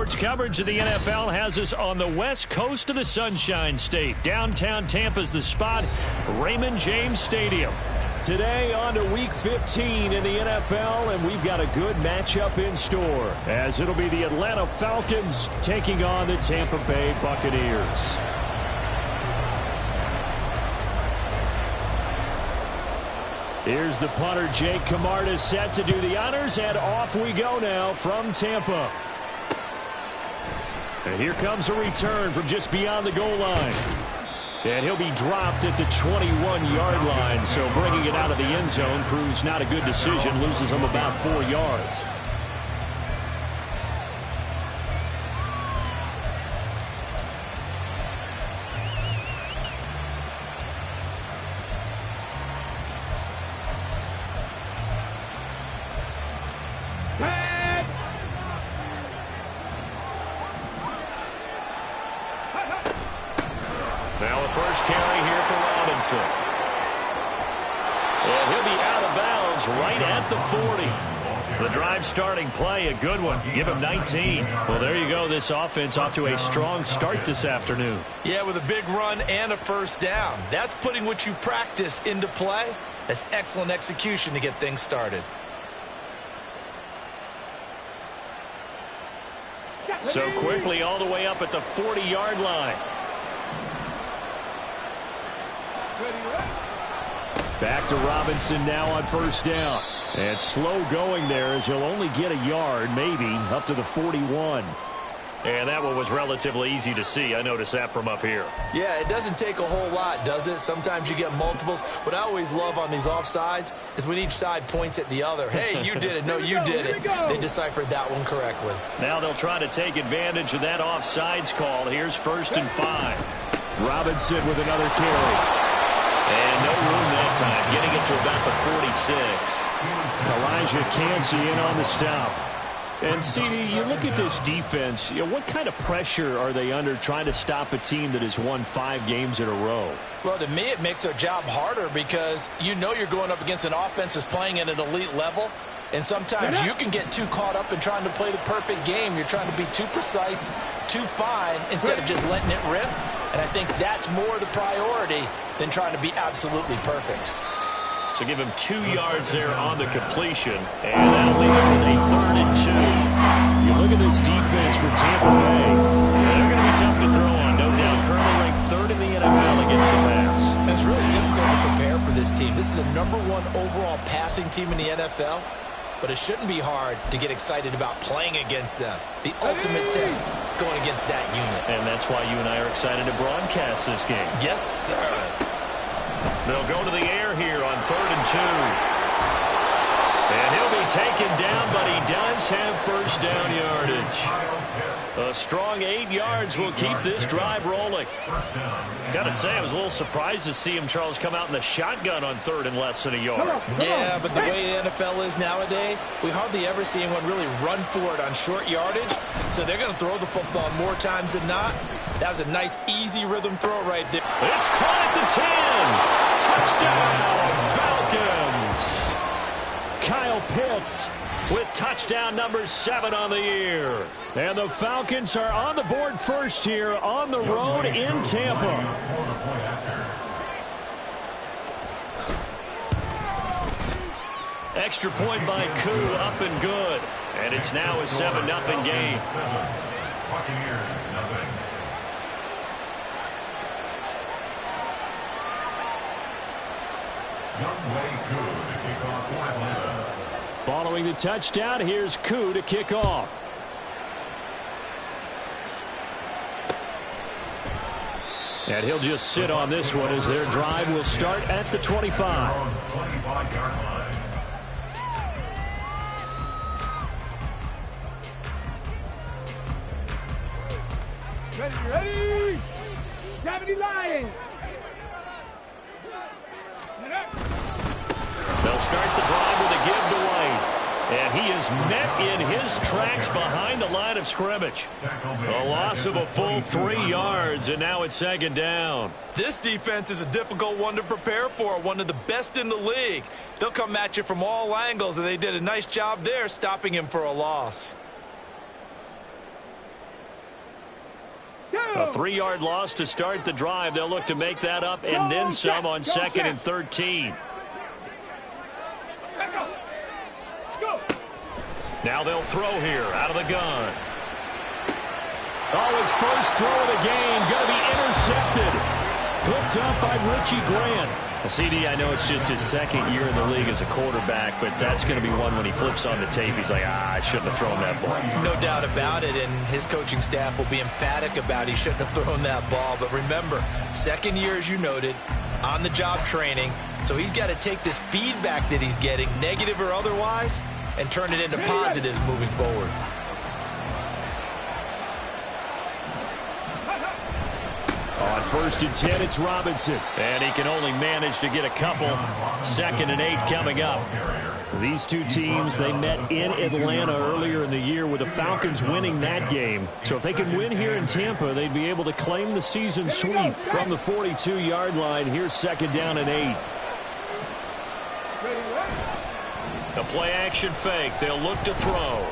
Sports coverage of the NFL has us on the west coast of the Sunshine State. Downtown Tampa's the spot, Raymond James Stadium. Today on to Week 15 in the NFL, and we've got a good matchup in store, as it'll be the Atlanta Falcons taking on the Tampa Bay Buccaneers. Here's the punter, Jake Camarda, set to do the honors, and off we go now from Tampa. And here comes a return from just beyond the goal line. And he'll be dropped at the 21-yard line, so bringing it out of the end zone proves not a good decision, loses him about 4 yards. Now the first carry here for Robinson. And he'll be out of bounds right at the 40. The drive starting play, a good one. Give him 19. Well, there you go. This offense off to a strong start this afternoon. Yeah, with a big run and a first down. That's putting what you practice into play. That's excellent execution to get things started. So quickly all the way up at the 40-yard line. Back to Robinson now on first down. And slow going there as he'll only get a yard, maybe, up to the 41. And that one was relatively easy to see. I noticed that from up here. Yeah, it doesn't take a whole lot, does it? Sometimes you get multiples. What I always love on these offsides is when each side points at the other. Hey, you did it. No, you did it. They deciphered that one correctly. Now they'll try to take advantage of that offsides call. Here's 1st and 5. Robinson with another carry. And no room that time, getting it to about the 46. Elijah Cansey in on the stop. And, CD, you look at this defense, what kind of pressure are they under trying to stop a team that has won 5 games in a row? Well, to me, it makes their job harder because you know you're going up against an offense that's playing at an elite level. And sometimes you can get too caught up in trying to play the perfect game. You're trying to be too precise, too fine, instead of just letting it rip. And I think that's more the priority than trying to be absolutely perfect. So give him 2 yards there on the completion, and that'll leave him with a 3rd and 2. You look at this defense for Tampa Bay. They're going to be tough to throw on, no doubt. Currently ranked 3rd in the NFL against the pass. And it's really difficult to prepare for this team. This is the #1 overall passing team in the NFL, but it shouldn't be hard to get excited about playing against them. The ultimate test going against that unit. And that's why you and I are excited to broadcast this game. Yes, sir. They'll go to the air here on 3rd and 2. And he'll be taken down, but he does have first down yardage. A strong 8 yards will keep this drive rolling. Got to say, I was a little surprised to see him, Charles, come out in the shotgun on 3rd and less than a yard. Yeah, but the way the NFL is nowadays, we hardly ever see anyone really run for it on short yardage. So they're going to throw the football more times than not. That was a nice, easy rhythm throw right there. It's caught at the 10. Touchdown, Falcons. Kyle Pitts with touchdown number 7 on the year. And the Falcons are on the board first here on the road in Tampa. Extra point by Koo, up and good. And it's now a 7-0 game. Following the touchdown, here's Koo to kick off. And he'll just sit on this one as their drive will start at the 25. Ready? Gravity line. They'll start the drive with a give to White. And he is met in his tracks behind the line of scrimmage. A loss of a full 3 yards, and now it's 2nd down. This defense is a difficult one to prepare for, one of the best in the league. They'll come at you from all angles, and they did a nice job there stopping him for a loss. A 3-yard loss to start the drive. They'll look to make that up and then some on 2nd and 13. Now they'll throw here out of the gun. Oh, his first throw of the game going to be intercepted. Picked up by Richie Grant. CD, I know it's just his 2nd year in the league as a quarterback, but that's going to be one when he flips on the tape. He's like, I shouldn't have thrown that ball. No doubt about it, and his coaching staff will be emphatic about he shouldn't have thrown that ball. But remember, 2nd year, as you noted, on-the-job training, so he's got to take this feedback that he's getting, negative or otherwise, and turn it into positives moving forward. On 1st and 10, it's Robinson. And he can only manage to get a couple. 2nd and 8 coming up. These two teams, they met in Atlanta earlier in the year with the Falcons winning that game. So if they can win here in Tampa, they'd be able to claim the season sweep from the 42-yard line. Here's 2nd down and 8. A play-action fake. They'll look to throw.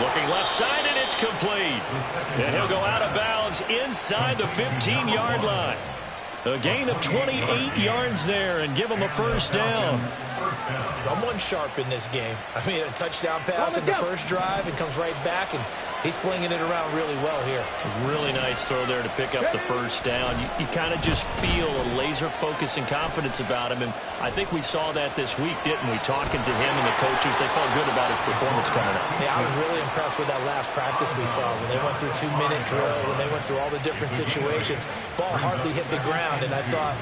Looking left side, and it's complete. And he'll go out of bounds inside the 15-yard line. A gain of 28 yards there and give him a first down. Someone sharp in this game. I mean, a touchdown pass in the first drive and comes right back, and he's flinging it around really well here. Really nice throw there to pick up the first down. You kind of just feel a laser focus and confidence about him, and I think we saw that this week, didn't we? Talking to him and the coaches, they felt good about his performance coming up. Yeah, I was really impressed with that last practice we saw when they went through 2-minute drill, when they went through all the different situations. Ball hardly hit the ground, and I thought,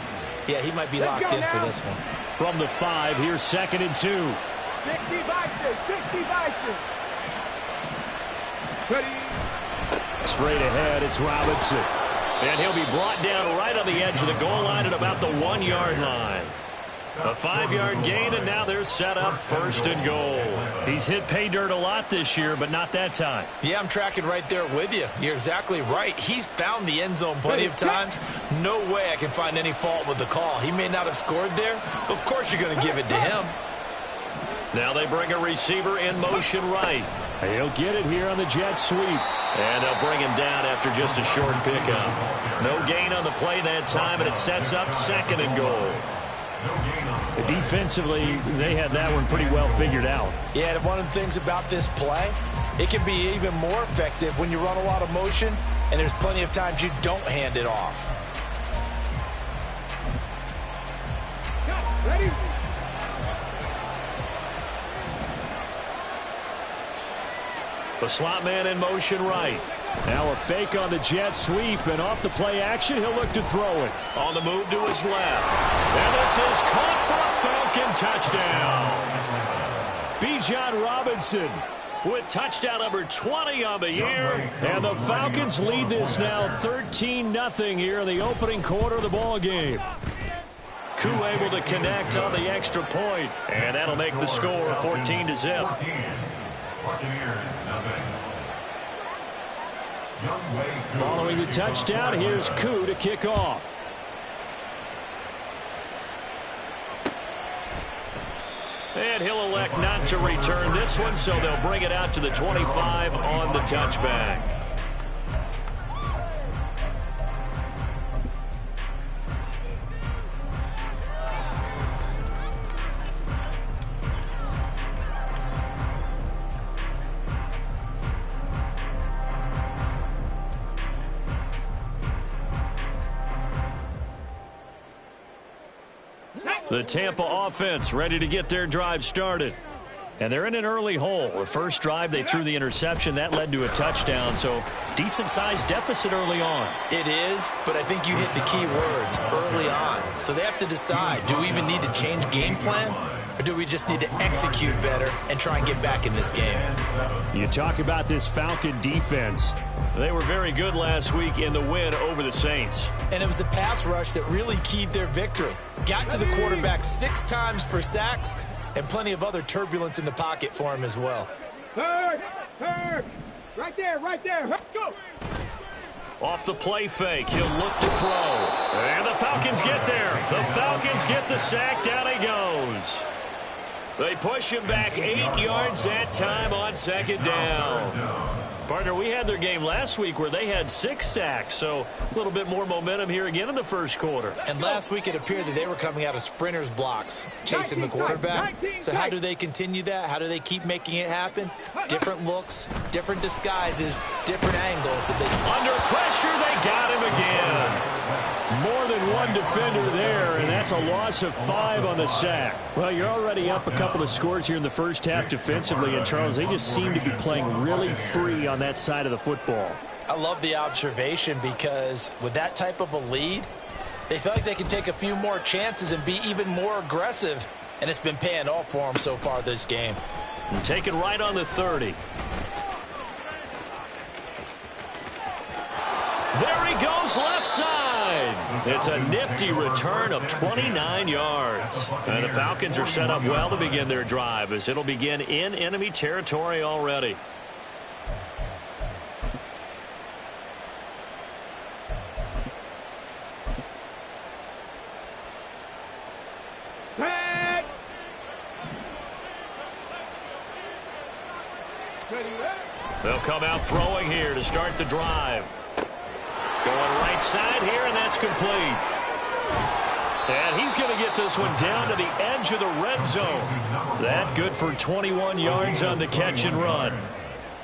yeah, he might be locked in for this one. From the 5, here's 2nd and 2. 60 Bison, 60 Bison. Straight ahead, it's Robinson. And he'll be brought down right on the edge of the goal line at about the 1-yard line. A 5-yard gain, and now they're set up 1st and goal. He's hit pay dirt a lot this year, but not that time. Yeah, I'm tracking right there with you. You're exactly right. He's found the end zone plenty of times. No way I can find any fault with the call. He may not have scored there. Of course you're going to give it to him. Now they bring a receiver in motion right. He'll get it here on the jet sweep. And they'll bring him down after just a short pickup. No gain on the play that time, and it sets up 2nd and goal. Defensively, they had that one pretty well figured out. Yeah, and one of the things about this play, it can be even more effective when you run a lot of motion, and there's plenty of times you don't hand it off. Ready? The slot man in motion right. Now a fake on the jet sweep, and off the play action, he'll look to throw it. On the move to his left. And this is caught for a Falcon touchdown. Bijan Robinson with touchdown number 20 on the year. And the Falcons lead this now 13-0 here in the opening quarter of the ball game. Koo able to connect on the extra point, and that'll make the score 14-0. Following the touchdown, here's Koo to kick off. And he'll elect not to return this one, so they'll bring it out to the 25 on the touchback. The Tampa offense ready to get their drive started. And they're in an early hole. The first drive, they threw the interception. That led to a touchdown, so decent-sized deficit early on. It is, but I think you hit the key words, early on. So they have to decide, do we even need to change game plan, or do we just need to execute better and try and get back in this game? You talk about this Falcon defense. They were very good last week in the win over the Saints. And it was the pass rush that really keyed their victory. Got to the quarterback 6 times for sacks, and plenty of other turbulence in the pocket for him as well. Third. Right there. Let's go. Off the play fake, he'll look to throw. And the Falcons get there. The Falcons get the sack. Down he goes. They push him back 8 yards that time on 2nd down. Partner, we had their game last week where they had 6 sacks, so a little bit more momentum here again in the first quarter. And last week it appeared that they were coming out of sprinters blocks, chasing the quarterback. So how do they continue that? How do they keep making it happen? Different looks, different disguises, different angles. Under pressure, they got him again. More than one defender there, and that's a loss of 5 on the sack. Well, you're already up a couple of scores here in the first half defensively, and Charles, they just seem to be playing really free on that side of the football. I love the observation because with that type of a lead, they feel like they can take a few more chances and be even more aggressive, and it's been paying off for them so far this game. And taken right on the 30. There he goes, left side. It's a nifty return of 29 yards. And the Falcons are set up well to begin their drive as it'll begin in enemy territory already. They'll come out throwing here to start the drive. Going right side here, and that's complete. And he's going to get this one down to the edge of the red zone. That good for 21 yards on the catch and run.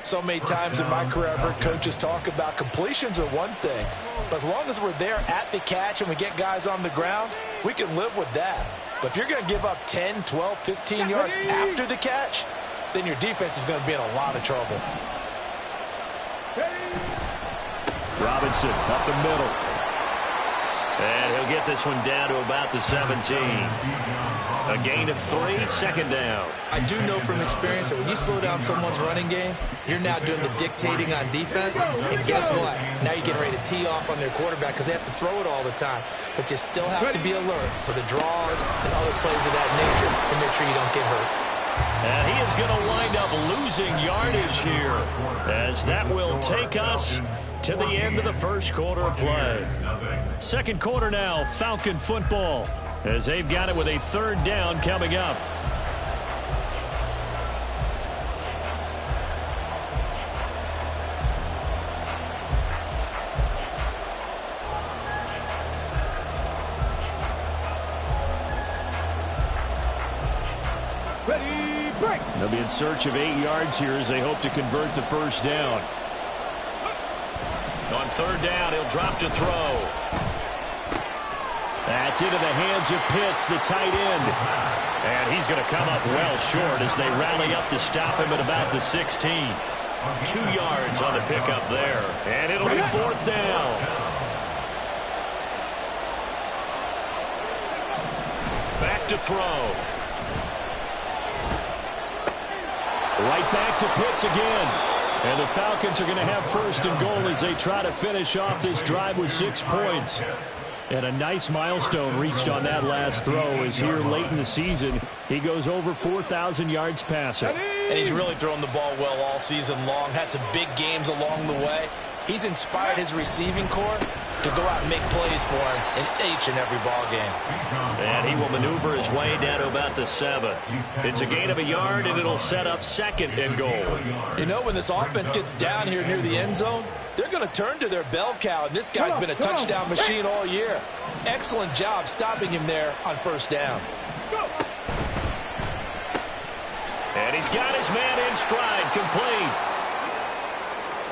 So many times in my career, I've heard coaches talk about completions are one thing. But as long as we're there at the catch and we get guys on the ground, we can live with that. But if you're going to give up 10, 12, 15 yards after the catch, then your defense is going to be in a lot of trouble. Robinson up the middle. And he'll get this one down to about the 17. A gain of 3, second down. I do know from experience that when you slow down someone's running game, you're now doing the dictating on defense. And guess what? Now you're getting ready to tee off on their quarterback because they have to throw it all the time. But you still have to be alert for the draws and other plays of that nature and make sure you don't get hurt. And he is going to wind up losing yardage here as that will take us to the end of the first quarter of play. Second quarter now, Falcon football, as they've got it with a third down coming up. They'll be in search of 8 yards here as they hope to convert the first down. On third down, he'll drop to throw. That's into the hands of Pitts, the tight end. And he's going to come up well short as they rally up to stop him at about the 16. 2 yards on the pickup there. And it'll be fourth down. Back to throw. Right back to Pitts again. And the Falcons are going to have first and goal as they try to finish off this drive with 6 points. And a nice milestone reached on that last throw as here late in the season, he goes over 4,000 yards passing. And he's really thrown the ball well all season long. Had some big games along the way. He's inspired his receiving corps to go out and make plays for him in each and every ball game. And he will maneuver his way down to about the 7. It's a gain of a yard, and it'll set up second and goal. You know, when this offense gets down here near the end zone, they're going to turn to their bell cow, and this guy's been a touchdown machine all year. Excellent job stopping him there on first down. And he's got his man in stride, complete.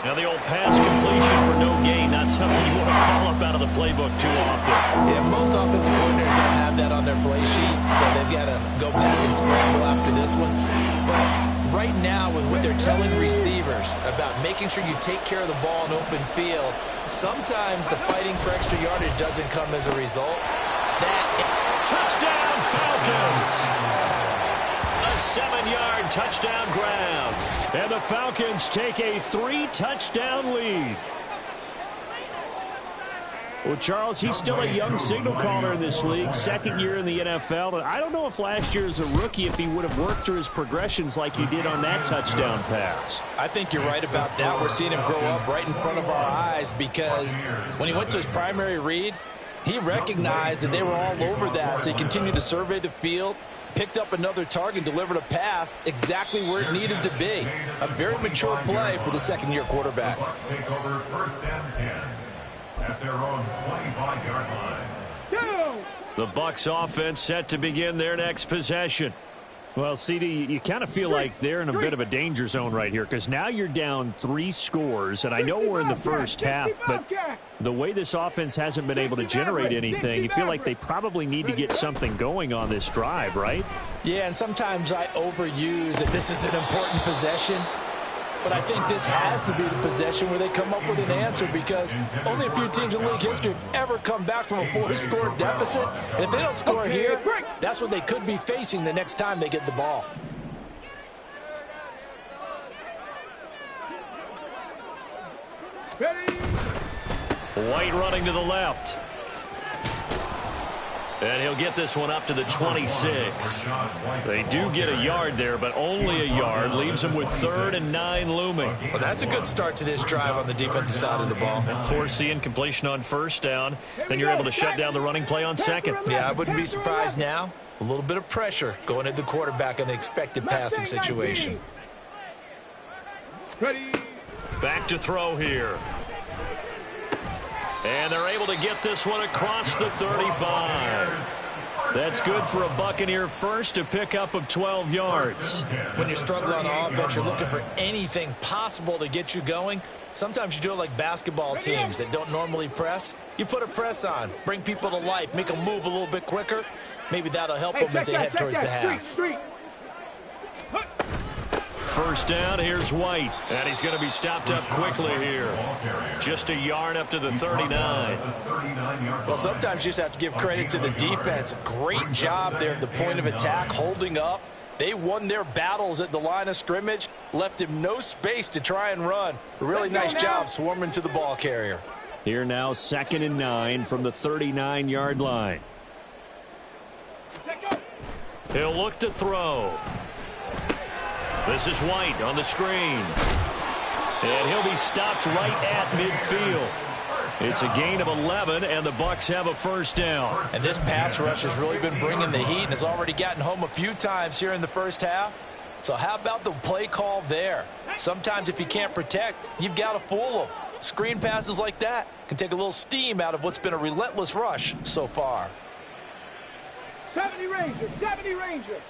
Now the old pass completion for no gain, not something you want to call up out of the playbook too often. Yeah, most offensive coordinators don't have that on their play sheet, so they've got to go back and scramble after this one. But right now, with what they're telling receivers about making sure you take care of the ball in open field, sometimes the fighting for extra yardage doesn't come as a result. Touchdown, Falcons! A 7-yard touchdown grab. And the Falcons take a 3-touchdown lead. Well, Charles, he's still a young signal caller in this league, second year in the NFL. And I don't know if last year as a rookie, if he would have worked through his progressions like he did on that touchdown pass. I think you're right about that. We're seeing him grow up right in front of our eyes because when he went to his primary read, he recognized that they were all over that, so he continued to survey the field, Picked up another target, delivered a pass exactly where it needed to be. A very mature play for the second-year quarterback. The Bucs take over 1st and 10 at their own 25-yard line. The Bucs offense set to begin their next possession. Well, CD, you kind of feel like they're in a bit of a danger zone right here because now you're down 3 scores, and I know we're in the first half, but the way this offense hasn't been able to generate anything, you feel like they probably need to get something going on this drive, right? Yeah, and sometimes I overuse that this is an important possession, but I think this has to be the possession where they come up with an answer because only a few teams in league history have ever come back from a 4-score deficit. And if they don't score here, that's what they could be facing the next time they get the ball. White running to the left. And he'll get this one up to the 26. They do get a yard there, but only a yard. Leaves them with 3rd and 9 looming. Well, that's a good start to this drive on the defensive side of the ball. Force the incompletion on 1st down. Then you're able to shut down the running play on 2nd. Yeah, I wouldn't be surprised now. A little bit of pressure going at the quarterback in an expected passing situation. Back to throw here. And they're able to get this one across the 35. That's good for a Buccaneer first, a pickup of 12 yards. When you're struggling on offense, you're looking for anything possible to get you going. Sometimes you do it like basketball teams that don't normally press. You put a press on, bring people to life, make them move a little bit quicker. Maybe that'll help them as they head towards the half. 1st down, here's White. And he's going to be stopped up quickly here. Just a yard up to the 39. Well, sometimes you just have to give credit to the defense. Great job there at the point of attack, holding up. They won their battles at the line of scrimmage, left him no space to try and run. A really nice job swarming to the ball carrier. Here now, 2nd and 9 from the 39-yard line. He'll look to throw. This is White on the screen. And he'll be stopped right at midfield. It's a gain of 11, and the Bucs have a 1st down. And this pass rush has really been bringing the heat and has already gotten home a few times here in the first half. So how about the play call there? Sometimes if you can't protect, you've got to fool them. Screen passes like that can take a little steam out of what's been a relentless rush so far. 70 Rangers, 70 Rangers.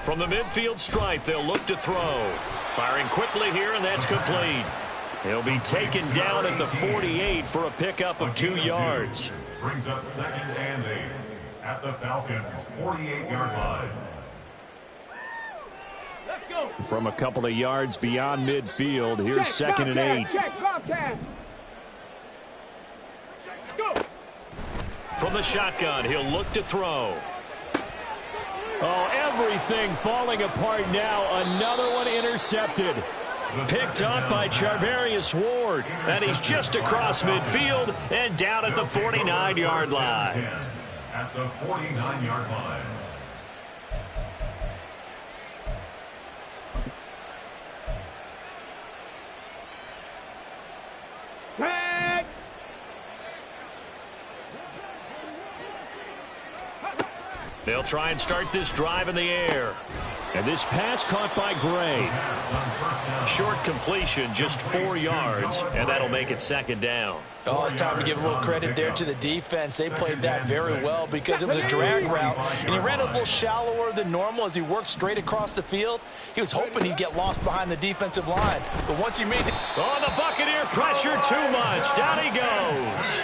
From the midfield stripe, they'll look to throw. Firing quickly here, and that's complete. He'll be taken down at the 48 for a pickup of 2 yards. Brings up 2nd and 8 at the Falcons' 48-yard line. Let's go. From a couple of yards beyond midfield, here's 2nd and 8. Check, Bobcat. Go. From the shotgun, he'll look to throw. Oh, everything falling apart now. Another one intercepted. Picked up by Charvarius Ward. And he's just across midfield and down at the 49-yard line. At the 49-yard line. Check. They'll try and start this drive in the air. And this pass caught by Gray. Short completion, just 4 yards, and that'll make it 2nd down. Oh, it's time to give a little credit there to the defense. They played that very well because it was a drag route, and he ran a little shallower than normal as he worked straight across the field. He was hoping he'd get lost behind the defensive line, but once he made the... Oh, the Buccaneer pressure too much. Down he goes.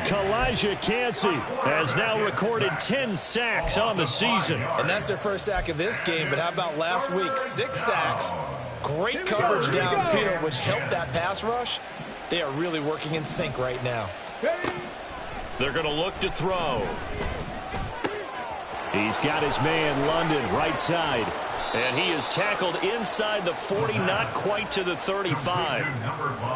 Kalijah Kancey has now recorded 10 sacks on the season. And that's their first sack of this game, but how about last week? 6 sacks. Great coverage downfield, which helped that pass rush. They are really working in sync right now. They're going to look to throw. He's got his man, London, right side. And he is tackled inside the 40, not quite to the 35.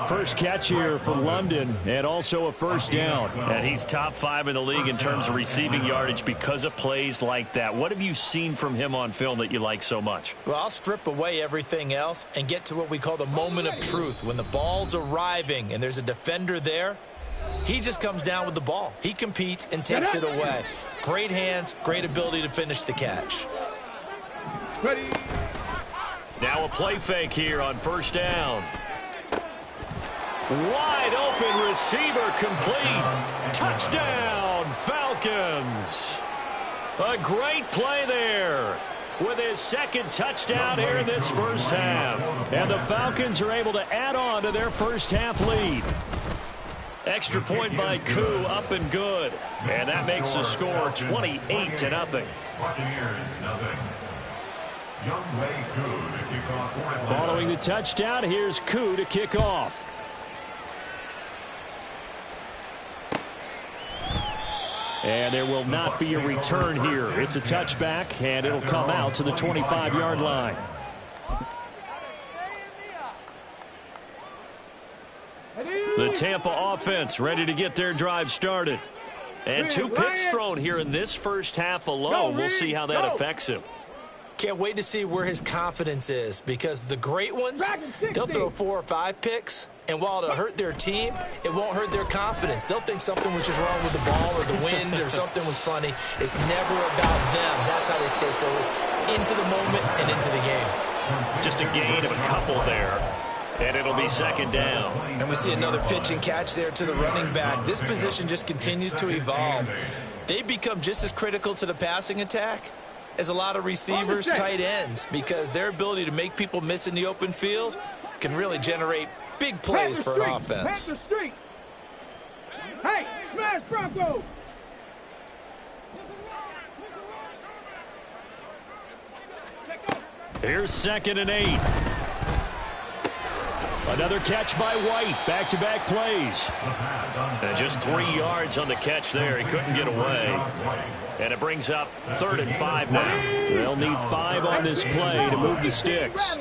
First catch here for London, and also a 1st down. And he's top 5 in the league in terms of receiving yardage because of plays like that. What have you seen from him on film that you like so much? Well, I'll strip away everything else and get to what we call the moment of truth. When the ball's arriving and there's a defender there, he just comes down with the ball. He competes and takes it away. Great hands, great ability to finish the catch. Ready. Now a play fake here on first down. Wide open receiver complete. Touchdown, Falcons. A great play there with his second touchdown here in this first half. And the Falcons are able to add on to their first half lead. Extra point by Koo, up and good. And that makes the score 28-0. Buccaneers, nothing. Following the touchdown, here's Koo to kick off. And there will not be a return here. It's a touchback, and it'll come out to the 25-yard line. The Tampa offense ready to get their drive started. And 2 picks thrown here in this first half alone. We'll see how that affects him. Can't wait to see where his confidence is, because the great ones, they'll throw 4 or 5 picks, and while it'll hurt their team, it won't hurt their confidence. They'll think something was just wrong with the ball or the wind or something was funny. It's never about them. That's how they stay so into the moment and into the game. Just a gain of a couple there, and it'll be second down. And we see another pitch and catch there to the running back. This position just continues to evolve. They become just as critical to the passing attack as a lot of receivers, tight ends, because their ability to make people miss in the open field can really generate big plays for an offense. Hey, smash Bronco! Here's 2nd and 8. Another catch by White. Back-to-back plays. And just 3 yards on the catch there. He couldn't get away. And it brings up 3rd and 5 now. They'll need 5 on this play to move the sticks.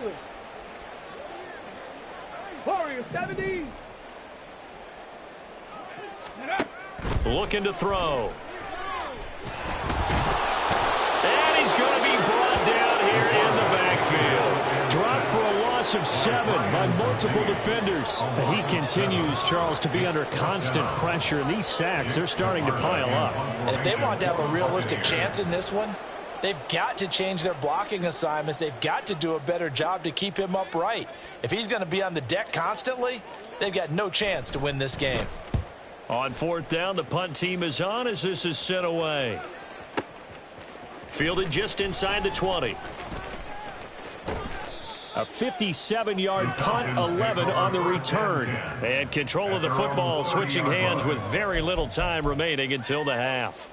Warrior 70. Looking to throw. And he's going to be brought down here in the backfield. Dropped for a loss of 7 by multiple defenders. He continues, Charles, to be under constant pressure, and these sacks, they're starting to pile up. And if they want to have a realistic chance in this one, they've got to change their blocking assignments. They've got to do a better job to keep him upright. If he's going to be on the deck constantly, they've got no chance to win this game. On 4th down, the punt team is on as this is sent away. Fielded just inside the 20. A 57-yard punt, 11 on the return. And control of the football switching hands with very little time remaining until the half.